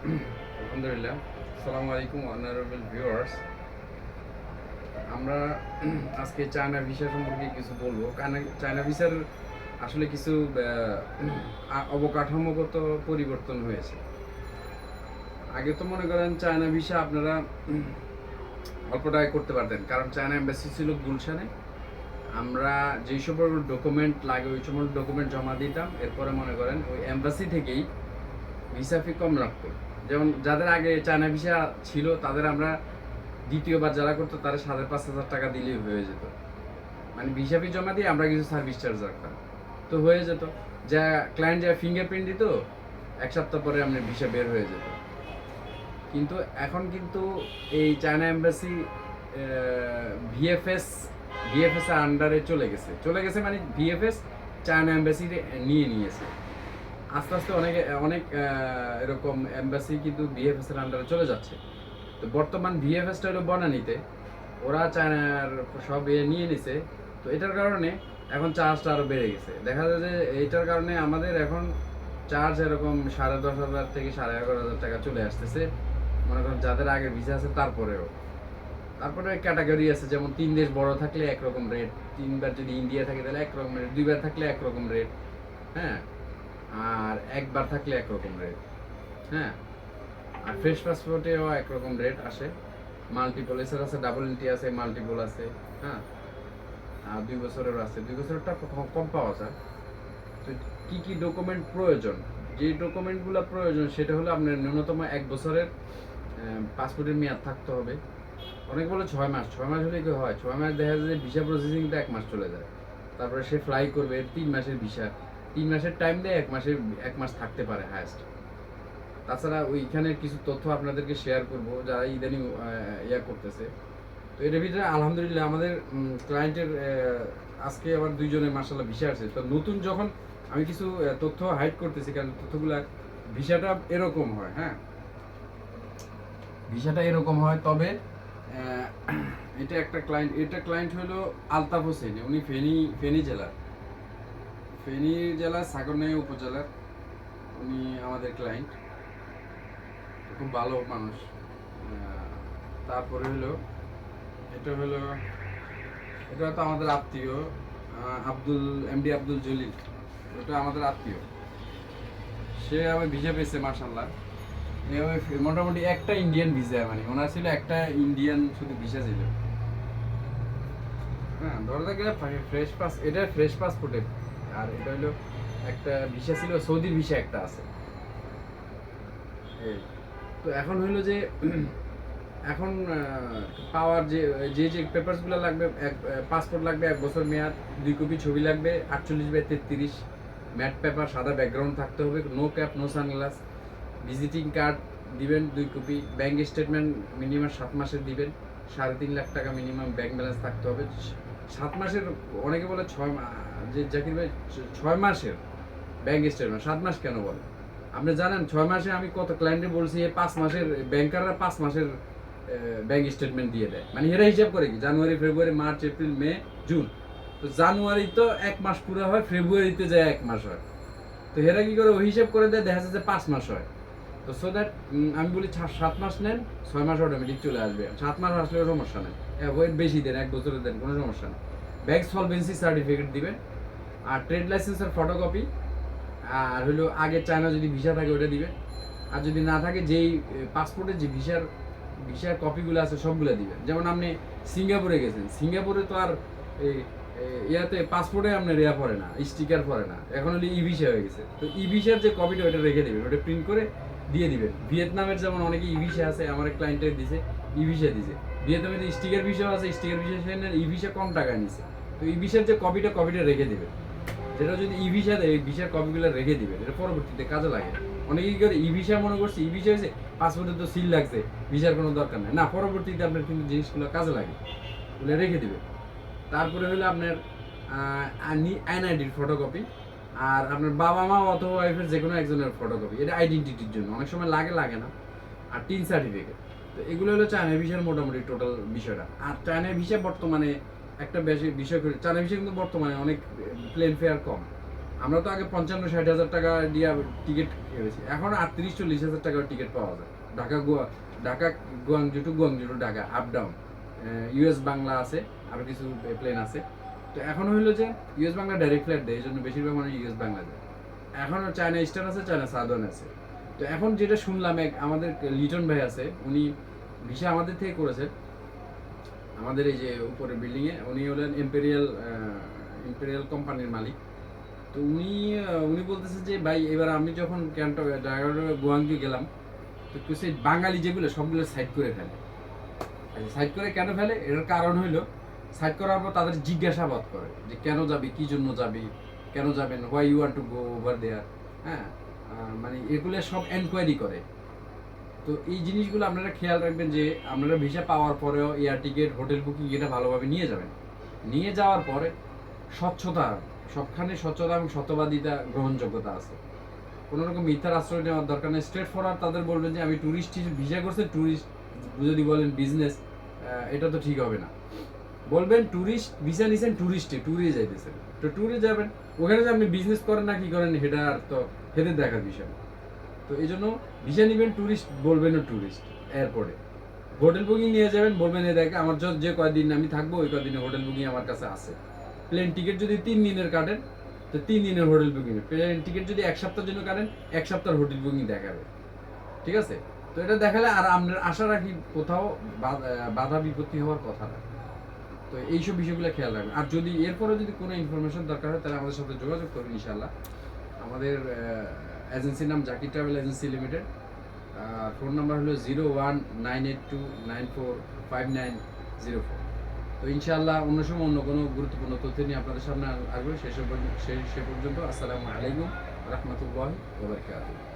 আলহামদুলিল্লাহ। আসসালামু আলাইকুম অনারেবল ভিউয়ার্স। আমরা আজকে চায়না ভিসা সম্পর্কে কিছু বলবো। চায়না ভিসার আসলে কিছু অবকাঠামোগত পরিবর্তন হয়েছে। আগে তো মনে করেন চায়না ভিসা আপনারা অল্প টাকায় করতে পারতেন, কারণ চায়না এম্বাসি ছিল গুলশানে। আমরা যেই সব ডকুমেন্ট লাগে ওই সময় ডকুমেন্ট জমা দিতাম, এরপরে মনে করেন ওই এম্বাসি থেকেই ভিসা ফি কম রাখতো। যেমন যাদের আগে চায়না ভিসা ছিল তাদের আমরা দ্বিতীয়বার যারা করতো তারা 5,500 টাকা দিলেই হয়ে যেত। মানে ভিসা ফি জমা দিয়ে আমরা কিছু সার্ভিস চার্জ রাখতাম, তো হয়ে যেত। যা ক্লায়েন্ট যা ফিঙ্গারপ্রিন্ট দিত, 1 সপ্তাহ পরে আপনার ভিসা বের হয়ে যেত। কিন্তু এখন কিন্তু এই চায়না এম্বাসি ভিএফএস ভিএফএস এর আন্ডারে চলে গেছে মানে ভিএফএস চায়না এম্বাসি নিয়েছে। আস্তে আস্তে অনেক এরকম এম্বাসি কিন্তু ভিএফএস এর আন্ডারে চলে যাচ্ছে। তো বর্তমান ভিএফএসটা হলো বনানীতে, ওরা চায়নার সব নিয়ে নিছে। তো এটার কারণে এখন চার্জটা আরও বেড়ে গেছে। দেখা যায় যে এইটার কারণে আমাদের এখন চার্জ এরকম 10,500 থেকে 11,500 টাকা চলে আসতেছে। মনে করেন যাদের আগে ভিসা আছে তারপরে ক্যাটাগরি আছে, যেমন 3 দেশ বড় থাকলে একরকম রেট, 3বার যদি ইন্ডিয়া থাকে তাহলে একরকম রেট, 2বার থাকলে একরকম রেট, হ্যাঁ, আর 1বার থাকলে একরকম রেট, হ্যাঁ। আর ফ্রেশ পাসপোর্টেও একরকম রেট আসে। মাল্টিপল এসের আছে, ডাবল এন্ট্রি আছে, মাল্টিপল আছে, হ্যাঁ। আর 2 বছরের আছে, 2 বছরটা কম পাওয়া যায়। তো কি কি ডকুমেন্ট প্রয়োজন, যে ডকুমেন্টগুলো প্রয়োজন সেটা হলো আপনার ন্যূনতম 1 বছরের পাসপোর্টের মেয়াদ থাকতে হবে। অনেক বলে 6 মাস, 6 মাস হলে কি হয়, 6 মাস দেখা যায় যে ভিসা প্রসেসিংটা 1 মাস চলে যায়। তারপরে সে ফ্লাই করবে 3 মাসের ভিসা, 3 মাসের টাইম দেয়, 1 মাস থাকতে পারে হায়েস্ট। তাছাড়া ওইখানে কিছু তথ্য আপনাদেরকে শেয়ার করব যারা ইদানিং করতেছে। তো এটার ভিতরে আলহামদুলিল্লাহ আমাদের ক্লায়েন্টের আজকে আবার 2 জনের মাশাআল্লাহ ভিসা আসছে। তো নতুন যখন আমি কিছু তথ্য হাইড করতেছি, কারণ তথ্যগুলা ভিসাটা এরকম হয়, হ্যাঁ, ভিসাটা এরকম হয়। তবে এটা ক্লায়েন্ট হলো আলতাফ হোসেন। উনি ফেনী জেলার সাগরনাইয়া উপজেলার উনি আমাদের ক্লায়েন্ট, খুব ভালো মানুষ। তারপরে হলো এটা তো আমাদের আত্মীয়, এমডি আব্দুল জলিল, ওটা আমাদের আত্মীয়। সে আমার ভিসা পেয়েছে মাশাআল্লাহ। মোটামুটি একটা ইন্ডিয়ান ভিসা, মানে ওনার ছিল একটা ইন্ডিয়ান শুধু ভিসা ছিল, হ্যাঁ। ধরে থাকলে এটা ফ্রেশ পাসপোর্টের। আর এটা হলো একটা ভিসা ছিল, সৌদির ভিসা একটা আছে। এই তো এখন হইলো যে এখন পাওয়ার যে পেপারসগুলো লাগবে, পাসপোর্ট লাগবে 1 বছর মেয়াদ, 2 কপি ছবি লাগবে, 48/33 ম্যাট পেপার, সাদা ব্যাকগ্রাউন্ড থাকতে হবে, no cap no sunglasses, visiting card দিবেন 2 কপি, ব্যাংক স্টেটমেন্ট মিনিমাম 7 মাসের দিবেন, 3.5 লাখ টাকা মিনিমাম ব্যাংক ব্যালেন্স থাকতে হবে। 7 মাসের, অনেকে বলে 6 যে জাকির ভাই 6 মাসের ব্যাংক স্টেটমেন্ট, 7 মাস কেন বলে? আপনি জানেন 6 মাসে আমি কত ক্লায়েন্টে বলছি 5 মাসের, ব্যাংকাররা 5 মাসের ব্যাংক স্টেটমেন্ট দিয়ে দেয়। মানে এরা হিসাব করে কি জানুয়ারি ফেব্রুয়ারি মার্চ এপ্রিল মে জুন, তো জানুয়ারি তো 1 মাস পুরো হয়, ফেব্রুয়ারিতে যায় 1 মাস হয়। তো এরা কি করে ওই হিসাব করে দেয়, দেখা যাচ্ছে 5 মাস হয়। তো সো দ্যাট আমি বলি 7 মাস নেন, 6 মাস অটোমেটিক চলে আসবে। 7 মাস আসলে সমস্যা নেই, ওয়েট বেশি দেন, 1 বছরে দেন, কোনো সমস্যা নেই। ব্যাংক সলভেন্সি সার্টিফিকেট দিবেন, আর ট্রেড লাইসেন্সের ফটোকপি, আর হলো আগের চায়না যদি ভিসা থাকে ওটা দিবেন। আর যদি না থাকে যেই পাসপোর্টের যে ভিসার কপিগুলো আছে সবগুলো দিবেন। যেমন আপনি সিঙ্গাপুরে গেছেন, সিঙ্গাপুরে তো আর ইয়াতে পাসপোর্টে আপনার ইয়া পড়ে না, স্টিকার পড়ে না, এখন হলে ই ভিসা হয়ে গেছে। তো ই ভিসার যে কপিটা ওটা রেখে দেবেন, ওটা প্রিন্ট করে দিয়ে দিবেন। ভিয়েতনামের যেমন অনেকে ই ভিসা আছে, আমার এক ক্লায়েন্টের দিছে ই ভিসা দিছে। ভিয়েতনামের যে স্টিকার ভিসাও আছে, স্টিকার ভিসা ই ভিসা কম টাকায় নিছে। তো ই ভিসার যে কপিটা রেখে দেবেন। যেটা যদি ই ভিসা দেয়, এই ভিসার কপিগুলো রেখে দিবেন, এটা পরবর্তীতে কাজে লাগে। অনেকে কি করে ই ভিসা মনে করছে ই ভিসা হয়েছে, পাসপোর্টে তো সিল লাগছে, ভিসার কোনো দরকার নেই। না, পরবর্তীতে আপনার কিন্তু জিনিসগুলো কাজে লাগে, ওগুলো রেখে দিবেন। তারপরে হলো আপনার এনআইডির ফটোকপি, আর আপনার বাবা মা অথবা ওয়াইফের যে কোনো একজনের ফটোকপি, এটা আইডেন্টিটির জন্য অনেক সময় লাগে না। আর টিন সার্টিফিকেট। তো এগুলো হলো চায়না ভিসার মোটামুটি টোটাল বিষয়টা। আর চায়না ভিসা বর্তমানে একটা বেশি বিষয় করে, চায়না ভিসা কিন্তু বর্তমানে অনেক প্লেন ফেয়ার কম। আমরা তো আগে 55-60 হাজার টাকা দিয়ে টিকিট কেটেছি, এখন 38-40 হাজার টাকার টিকিট পাওয়া যায়। Dhaka Guangzhou to Dhaka up down. US Bangla আছে, আরো কিছু প্লেন আছে। তো এখন হইলো যে ইউএস বাংলা ডাইরেক্ট ফ্লাইট দেয়, এই জন্য বেশিরভাগ মানুষ ইউএস বাংলা যায়। এখন চায়না ইস্টার্ন আছে, চায়না সাউদার্ন আছে। তো এখন যেটা শুনলাম, আমাদের লিটন ভাই আছে, উনি ভিসা আমাদের থেকে করেছে, আমাদের এই যে উপরের বিল্ডিংয়ে। উনি হলেন ইম্পেরিয়াল কোম্পানির মালিক। তো উনি বলতেছে যে ভাই এবার আমি যখন গুয়াংজু গেলাম, তো কিছু বাঙালি যেগুলো সবগুলো সাইড করে ফেলে। সাইড করে কেন ফেলে? এর কারণ হইলো, সাইড করার পর তাদের জিজ্ঞাসাবাদ করে যে কেন যাবি, কি জন্য যাবি, কেন যাবেন, why you want to go over there. হ্যাঁ, মানে এগুলো সব এনকোয়ারি করে। তো এই জিনিসগুলো আপনারা খেয়াল রাখবেন যে আপনারা ভিসা পাওয়ার পরেও এয়ার টিকিট, হোটেল বুকিং এটা ভালোভাবে নিয়ে যাবেন। নিয়ে যাওয়ার পরে স্বচ্ছতা, সবখানে স্বচ্ছতা এবং সত্যবাদিতা, গ্রহণযোগ্যতা আছে। কোনো রকম মিথ্যার আশ্রয় নেওয়ার দরকার নেই। স্ট্রেট ফরওয়ার্ড তাদের বলবেন যে আমি ট্যুরিস্ট ভিসা করছে, ট্যুরিস্ট যদি বলেন বিজনেস, এটা তো ঠিক হবে না। বলবেন ট্যুরিস্ট ভিসা নিছেন, ট্যুরে যাইতেছেন, তো ট্যুরে যাবেন। ওখানে যে আপনি বিজনেস করেন না কি করেন সেটা আর তো হেদের দেখার বিষয় না। তো এই জন্য ভিসা নিবেন, ট্যুরিস্ট বলবেনও ট্যুরিস্ট। এয়ারপোর্টে হোটেল বুকিং নিয়ে যাবেন, বলবেন এ দেখে আমার যে কয়দিন আমি থাকবো ওই কয়দিনে হোটেল বুকিং আমার কাছে আছে। প্লেন টিকিট যদি 3 দিনের কাটেন, তো 3 দিনের হোটেল বুকিং। প্লেন টিকিট যদি 1 সপ্তাহের জন্য কাটেন, 1 সপ্তাহের হোটেল বুকিং দেখাবে। ঠিক আছে? তো এটা দেখালে আর আমরা আশা রাখি কোথাও বাধা বিপত্তি হওয়ার কথা না। তো এইসব বিষয়গুলো খেয়াল রাখবেন। আর যদি এরপরে যদি কোনো ইনফরমেশন দরকার হয়, তাহলে আমাদের সাথে যোগাযোগ করুন ইনশাআল্লাহ। আমাদের এজেন্সির নাম Zakir travel agency limited. Phone number হলো 0198294590 তো ইনশাআল্লাহ অন্য সময় অন্য কোনো গুরুত্বপূর্ণ তথ্য নিয়ে আপনাদের সামনে আসবে। সে পর্যন্ত আসসালামু আলাইকুম রহমতুল্লাহি ওয়া বারাকাতুহু।